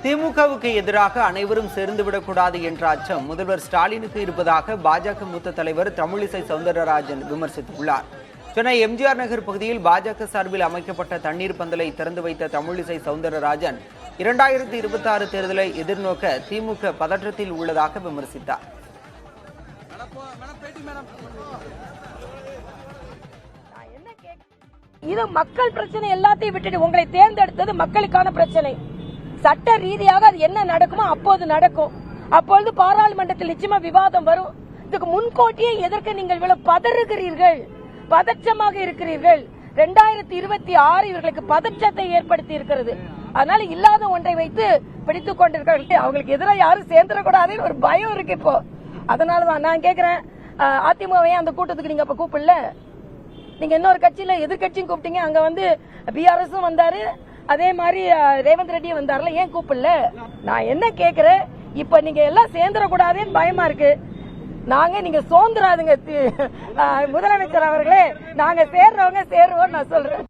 திமுகவுக்கு எதிராக அனைவரும் சேர்ந்துவிடக்கூடாது என்ற அச்சம் முதல்வர் ஸ்டாலினுக்கு இருப்பதாக பாஜக மூத்த தலைவர் தமிழிசை சவுந்தரராஜன் விமர்சித்துள்ளார். சென்னை எம்ஜிஆர் நகர் பகுதியில் பாஜக சார்பில் அமைக்கப்பட்ட தண்ணீர் பந்தலை திறந்து வைத்த தமிழிசை சவுந்தரராஜன் 2026 தேர்தலை எதிர்நோக்க திமுக பதற்றத்தில் உள்ளதாக விமர்சித்தார். இது மக்கள் பிரச்சனை எல்லாத்தையும் விட்டுட்டு உங்களை தேர்ந்தெடுத்தது மக்களுக்கான பிரச்சனை. சட்ட ரீதியாக அது என்ன நடக்குமோ அப்போது நடக்கும். அப்பொழுது பாராளுமன்றத்தில் நிச்சயமா விவாதம் வரும். இதுக்கு முன்கூட்டியே எதற்கு நீங்கள் இவ்வளவு பதறுகிறீர்கள், பதற்றமாக இருக்கிறீர்கள்? 2026 இவர்களுக்கு பதற்றத்தை ஏற்படுத்தி இருக்கிறது. அதனால இல்லாத ஒன்றை வைத்து பிடித்துக் கொண்டிருக்கிறார்கள். அவங்களுக்கு எதிராக யாரும் சேர்ந்துடக்கூடாதுன்னு ஒரு பயம் இருக்கு இப்போ. அதனாலதான் நான் கேக்குறேன், அதிமுகவையே அந்த கூட்டத்துக்கு நீங்க அப்ப கூப்பிடல? நீங்க இன்னொரு கட்சியில எதிர்கட்சியும் கூப்பிட்டீங்க. அங்க வந்து பிஆர்எஸும் வந்தாரு, அதே மாதிரி ரேவந்த் ரெட்டியும் வந்தாருல, ஏன் கூப்பிடல? நான் என்ன கேக்குறேன், இப்ப நீங்க எல்லாம் சேர்ந்துடக்கூடாதுன்னு பயமா இருக்கு. நீங்க சோந்துராதுங்க முதலமைச்சர் அவர்களே, நாங்க சேர்றவங்க சேருவோம் நான் சொல்றேன்.